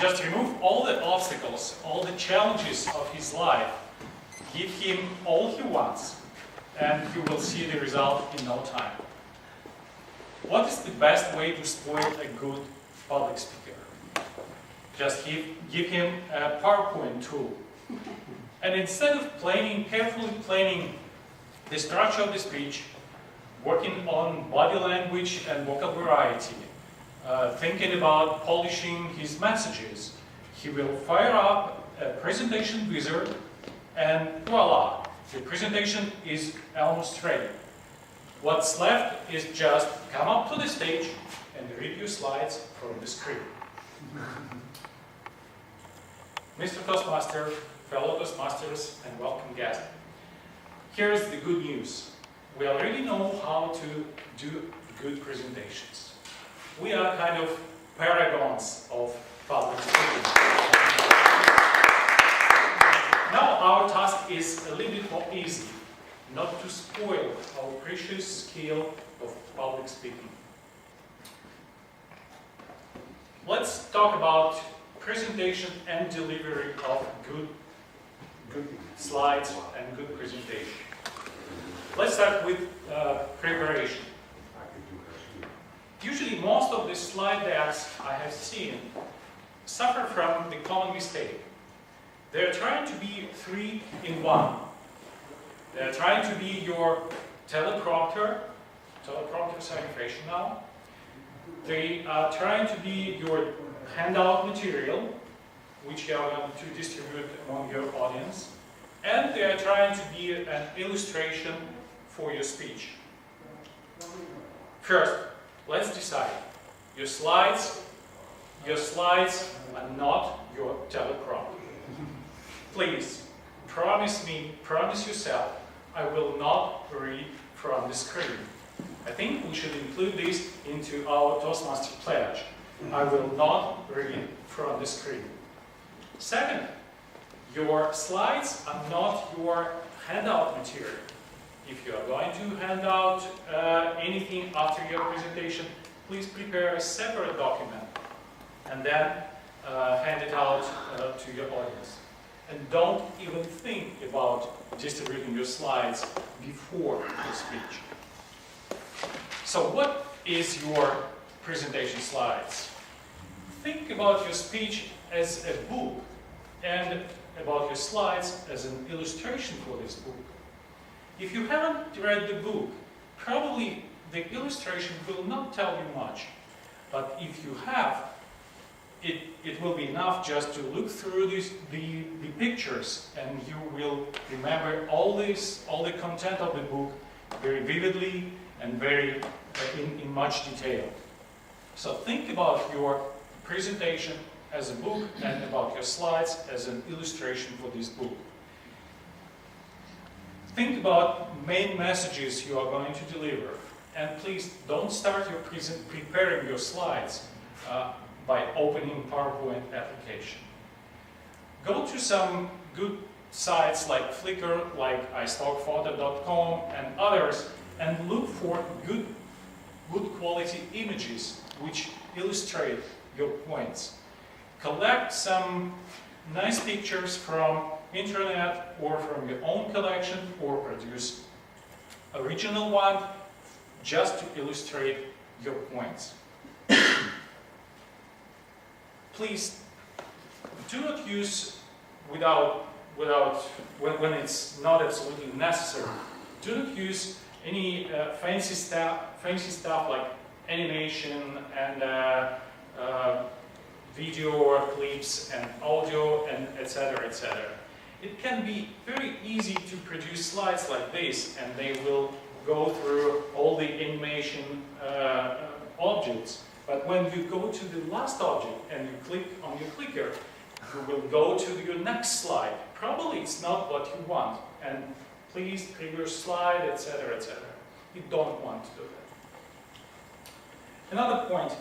Just remove all the obstacles, all the challenges of his life, give him all he wants, and you will see the result in no time. What is the best way to spoil a good public speaker? Just give him a PowerPoint tool. And instead of carefully planning the structure of the speech, working on body language and vocal variety, thinking about polishing his messages, he will fire up a presentation wizard, and voila, the presentation is almost ready. What's left is just come up to the stage and read your slides from the screen. Mr. Toastmaster, fellow Toastmasters, and welcome guest. Here's the good news. We already know how to do good presentations. We are kind of paragons of public speaking. Now our task is a little bit more easy, not to spoil our precious skill of public speaking. Let's talk about presentation and delivery of good slides and good presentation. Let's start with preparation. Usually most of the slide decks I have seen suffer from the common mistake. They're trying to be 3 in 1. They're trying to be your teleprompter saying fashion now. They are trying to be your handout material, which you are going to distribute among your audience. And they are trying to be an illustration for your speech. First, let's decide. Your slides are not your teleprompter. Please, promise yourself, I will not read from the screen. I think we should include this into our Toastmaster pledge. I will not read from the screen. Second, your slides are not your handout material. If you are going to hand out anything after your presentation, please prepare a separate document and then hand it out to your audience. And don't even think about distributing your slides before your speech. So what is your presentation slides? Think about your speech as a book and about your slides as an illustration for this book. If you haven't read the book, probably the illustration will not tell you much. But if you have, it will be enough just to look through the pictures, and you will remember all the content of the book very vividly and very in much detail. So think about your presentation as a book and about your slides as an illustration for this book. Think about main messages you are going to deliver, and please don't start your preparing your slides by opening PowerPoint application. Go to some good sites like Flickr, like iStockphoto.com and others, and look for good quality images which illustrate your points. Collect some nice pictures from internet or from your own collection, or produce original one just to illustrate your points. Please do not use when it's not absolutely necessary. Do not use any fancy stuff like animation and video or clips and audio and etc. etc. It can be very easy to produce slides like this, and they will go through all the animation objects. But when you go to the last object and you click on your clicker, you will go to your next slide. Probably it's not what you want, and please previous slide, etc., etc. You don't want to do that. Another point,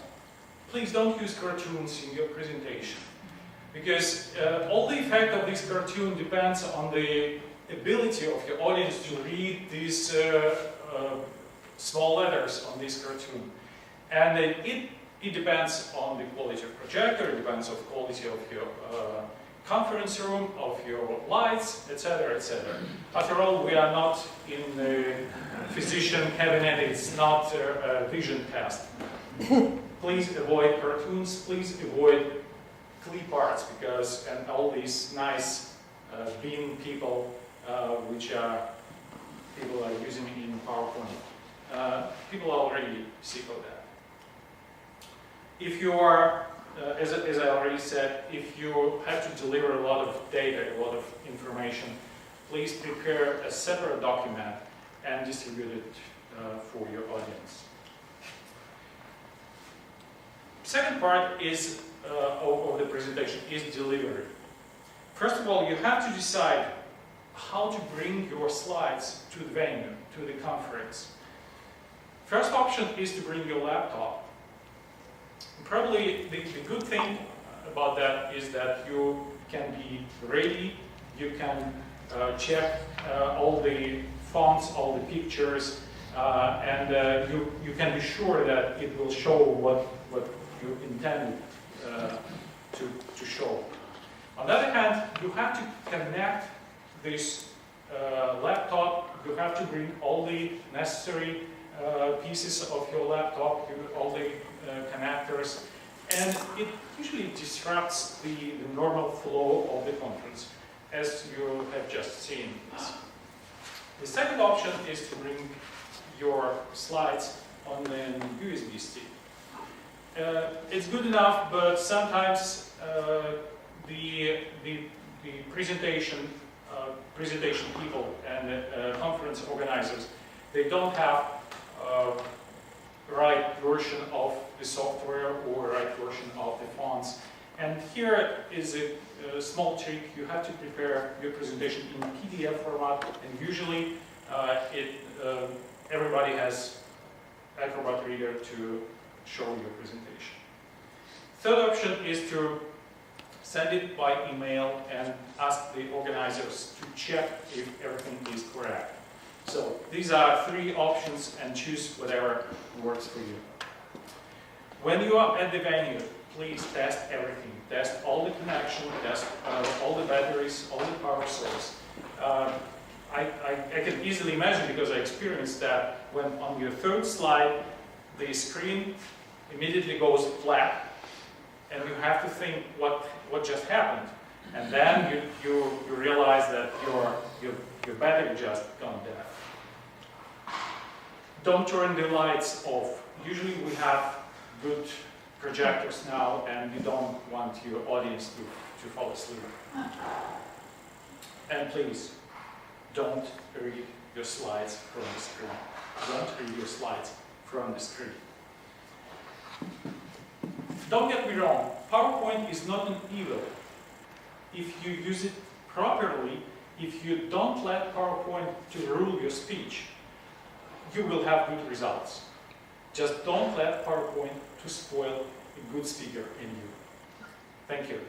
please don't use cartoons in your presentation, because all the effect of this cartoon depends on the ability of your audience to read these small letters on this cartoon. And It depends on the quality of projector, it depends on the quality of your conference room, of your lights, etc., etc. After all, we are not in the physician cabinet, it's not a vision test. Please avoid cartoons, please avoid clip arts, because, and all these nice beam people, which people are using in PowerPoint. People are already sick of that. If you are, as I already said, if you have to deliver a lot of data, a lot of information, please prepare a separate document and distribute it for your audience. Second part is of the presentation is delivery. First of all, you have to decide how to bring your slides to the venue, to the conference. First option is to bring your laptop. Probably the good thing about that is that you can be ready, you can check all the fonts, all the pictures, and you can be sure that it will show what you intended to show. On the other hand, you have to connect this laptop, you have to bring all the necessary pieces of your laptop, all the connectors, and it usually disrupts the normal flow of the conference, as you have just seen. The second option is to bring your slides on an USB stick. It's good enough, but sometimes the presentation people and conference organizers, they don't have right version of the software or right version of the fonts. And here is a small trick. You have to prepare your presentation in PDF format, and usually everybody has Acrobat Reader to show your presentation. Third option is to send it by email and ask the organizers to check if everything is correct. So these are three options, and choose whatever works for you. When you are at the venue, please test everything. Test all the connection, test all the batteries, all the power source. I can easily imagine, because I experienced that, when on your third slide, the screen immediately goes flat, and you have to think what just happened. And then you realize that your battery just gone dead. Don't turn the lights off. Usually we have good projectors now, and you don't want your audience to fall asleep. And please, don't read your slides from the screen. Don't read your slides from the screen. Don't get me wrong, PowerPoint is not an evil. If you use it properly, if you don't let PowerPoint to rule your speech, you will have good results. Just don't let PowerPoint to spoil a good speaker in you. Thank you.